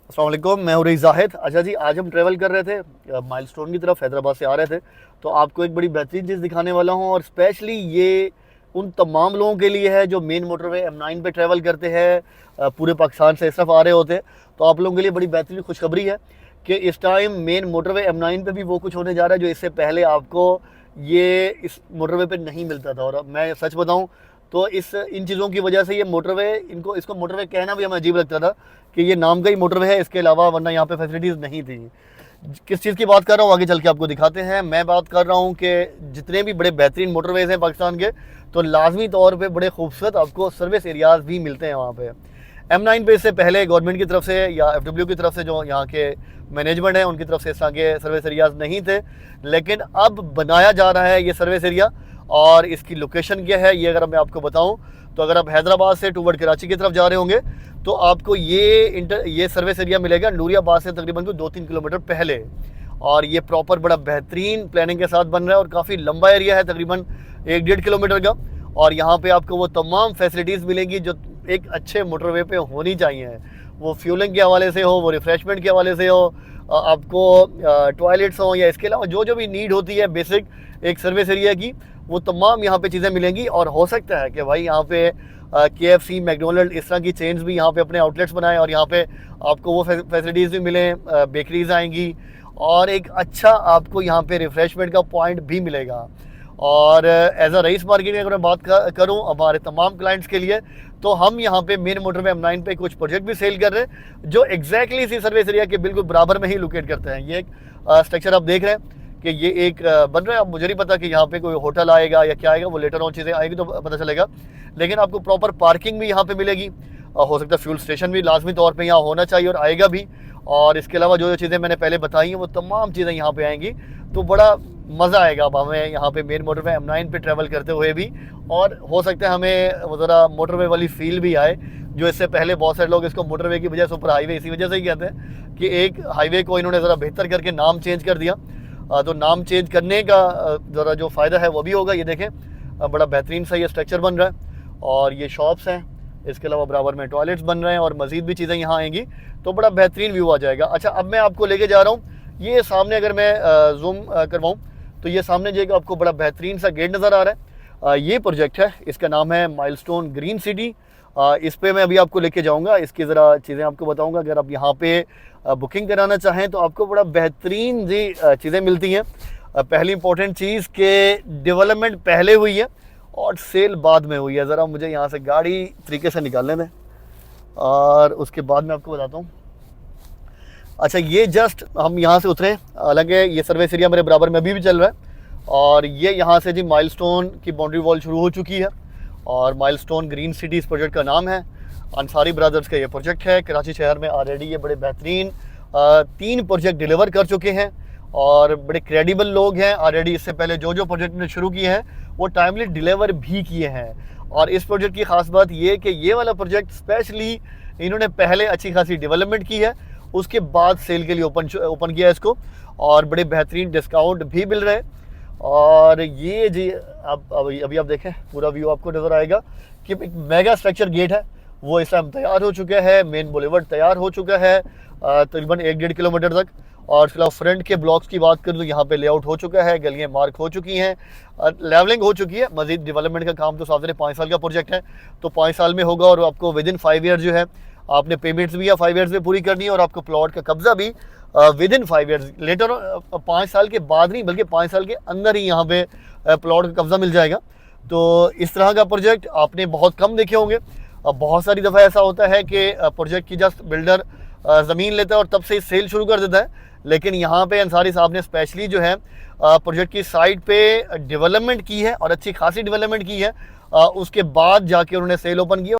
अस्सलाम वालेकुम, मैं हूँ रईस ज़ाहिद। अच्छा जी, आज हम ट्रैवल कर रहे थे माइलस्टोन की तरफ, हैदराबाद से आ रहे थे। तो आपको एक बड़ी बेहतरीन चीज़ दिखाने वाला हूँ, और स्पेशली ये उन तमाम लोगों के लिए है जो मेन मोटरवे M9 पे ट्रैवल करते हैं, पूरे पाकिस्तान से इस तरफ आ रहे होते हैं। तो आप लोगों के लिए बड़ी बेहतरीन खुशखबरी है कि इस टाइम मेन मोटरवे M9 पे भी वो कुछ होने जा रहा है जो इससे पहले आपको ये इस मोटरवे पे नहीं मिलता था। और अब मैं सच बताऊँ तो इन चीज़ों की वजह से ये मोटरवे, इसको मोटरवे कहना भी हमें अजीब लगता था कि ये नाम का ही मोटरवे है, इसके अलावा वरना यहाँ पे फैसिलिटीज़ नहीं थी। किस चीज़ की बात कर रहा हूँ आगे चल के आपको दिखाते हैं। मैं बात कर रहा हूँ कि जितने भी बड़े बेहतरीन मोटरवेज़ हैं पाकिस्तान के, तो लाजमी तौर पे बड़े खूबसूरत आपको सर्विस एरियाज़ भी मिलते हैं वहाँ पे। M9 पे इससे पहले गवर्नमेंट की तरफ से या FW की तरफ से, जो यहाँ के मैनेजमेंट है उनकी तरफ से, इस तरह के सर्विस एरियाज़ नहीं थे, लेकिन अब बनाया जा रहा है ये सर्विस एरिया। और इसकी लोकेशन क्या है ये अगर मैं आपको बताऊं, तो अगर आप हैदराबाद से टूवर्ड कराची की तरफ जा रहे होंगे तो आपको ये सर्विस एरिया मिलेगा नूरियाबाद से तकरीबन 2-3 किलोमीटर पहले। और ये प्रॉपर बड़ा बेहतरीन प्लानिंग के साथ बन रहा है और काफ़ी लंबा एरिया है, तकरीबन 1-1.5 किलोमीटर का। और यहाँ पे आपको वो तमाम फैसिलिटीज़ मिलेंगी जो एक अच्छे मोटरवे पे होनी चाहिए। वो फ्यूलिंग के हवाले से हो, वो रिफ़्रेशमेंट के हवाले से हो, आपको टॉयलेट्स हो, या इसके अलावा जो जो भी नीड होती है बेसिक एक सर्विस एरिया की, वो तमाम यहाँ पे चीज़ें मिलेंगी। और हो सकता है कि भाई यहाँ पे KFC, मैकडोनल्ड, इस तरह की चेन्स भी यहाँ पे अपने आउटलेट्स बनाएं और यहाँ पे आपको वो फैसिलिटीज़ भी मिलें, बेकरीज आएंगी, और एक अच्छा आपको यहाँ पे रिफ़्रेशमेंट का पॉइंट भी मिलेगा। और एज अ रईस मार्केटिंग अगर मैं बात करूँ हमारे तमाम क्लाइंट्स के लिए, तो हम यहाँ पे मेन मोटरवे M9 पे कुछ प्रोजेक्ट भी सेल कर रहे हैं जो एग्जैक्टली इसी सर्विस एरिया के बिल्कुल बराबर में ही लोकेट करते हैं। ये एक स्ट्रक्चर आप देख रहे हैं कि ये एक बन रहा है। अब मुझे नहीं पता कि यहाँ पे कोई होटल आएगा या क्या आएगा, वो लेटर ऑन चीज़ें आएगी तो पता चलेगा। लेकिन आपको प्रॉपर पार्किंग भी यहाँ पे मिलेगी, हो सकता है फ्यूल स्टेशन भी लाजमी तौर पे यहाँ होना चाहिए और आएगा भी। और इसके अलावा जो जो चीज़ें मैंने पहले बताई हैं वो तमाम चीज़ें यहाँ पे आएंगी, तो बड़ा मज़ा आएगा अब हमें यहाँ पे मेन मोटरवे M9 पे ट्रैवल करते हुए भी। और हो सकता है हमें वो ज़रा मोटरवे वाली फील भी आए, जो इससे पहले बहुत सारे लोग इसको मोटरवे की वजह, सुपर हाईवे इसी वजह से ही कहते हैं कि एक हाईवे को इन्होंने ज़रा बेहतर करके नाम चेंज कर दिया। तो नाम चेंज करने का ज़रा जो फ़ायदा है वो भी होगा। ये देखें, बड़ा बेहतरीन सा ये स्ट्रक्चर बन रहा है और ये शॉप्स हैं, इसके अलावा बराबर में टॉयलेट्स बन रहे हैं और मज़ीद भी चीज़ें यहाँ आएंगी, तो बड़ा बेहतरीन व्यू आ जाएगा। अच्छा, अब मैं आपको लेके जा रहा हूँ ये सामने, अगर मैं जूम करवाऊँ तो ये सामने जो आपको बड़ा बेहतरीन सा गेट नज़र आ रहा है, ये प्रोजेक्ट है, इसका नाम है माइलस्टोन ग्रीन सिटी। इस पे मैं अभी आपको लेके जाऊंगा, इसकी ज़रा चीज़ें आपको बताऊंगा। अगर आप यहाँ पे बुकिंग कराना चाहें तो आपको बड़ा बेहतरीन जी चीज़ें मिलती हैं। पहली इंपॉर्टेंट चीज़ कि डेवलपमेंट पहले हुई है और सेल बाद में हुई है। ज़रा मुझे यहाँ से गाड़ी तरीके से निकालने दें और उसके बाद मैं आपको बताता हूँ। अच्छा, ये जस्ट हम यहाँ से उतरे, हालांकि ये सर्विस एरिया मेरे बराबर में अभी भी चल रहा है। और ये यहाँ से जी माइलस्टोन की बाउंड्री वॉल शुरू हो चुकी है और माइलस्टोन ग्रीन सिटी इस प्रोजेक्ट का नाम है। अंसारी ब्रदर्स का ये प्रोजेक्ट है। कराची शहर में ऑलरेडी ये बड़े बेहतरीन 3 प्रोजेक्ट डिलीवर कर चुके हैं और बड़े क्रेडिबल लोग हैं। ऑलरेडी इससे पहले जो जो प्रोजेक्ट ने शुरू किए हैं वो टाइमली डिलीवर भी किए हैं। और इस प्रोजेक्ट की खास बात ये कि ये वाला प्रोजेक्ट स्पेशली इन्होंने पहले अच्छी खासी डेवलपमेंट की है, उसके बाद सेल के लिए ओपन किया है इसको, और बड़े बेहतरीन डिस्काउंट भी मिल रहे हैं। और ये जी अभी आप देखें, पूरा व्यू आपको नज़र आएगा कि एक मेगा स्ट्रक्चर गेट है, वो इस टाइम तैयार हो चुका है। मेन बुलेवर्ड तैयार हो चुका है तकरीबन 1-1.5 किलोमीटर तक। और इसके अलावा फ्रंट के ब्लॉक्स की बात करूँ तो यहाँ पे लेआउट हो चुका है, गलियाँ मार्क हो चुकी हैं, लेवलिंग हो चुकी है। मजीद डेवलपमेंट का काम तो साथ 5 साल का प्रोजेक्ट है, तो 5 साल में होगा। और आपको विदिन 5 ईयर्स जो है आपने पेमेंट्स भी या 5 ईयर्स में पूरी करनी है, और आपको प्लॉट का कब्जा भी विदिन 5 ईयर्स, लेटर 5 साल के बाद नहीं बल्कि 5 साल के अंदर ही यहाँ पे प्लॉट का कब्जा मिल जाएगा। तो इस तरह का प्रोजेक्ट आपने बहुत कम देखे होंगे। बहुत सारी दफ़ा ऐसा होता है कि प्रोजेक्ट की जस्ट बिल्डर ज़मीन लेता है और तब से सेल शुरू कर देता है, लेकिन यहाँ पे अंसारी साहब ने स्पेशली जो है प्रोजेक्ट की साइड पे डेवलपमेंट की है और अच्छी खासी डेवलपमेंट की है। उसके बाद जाके उन्होंने सेल ओपन किया।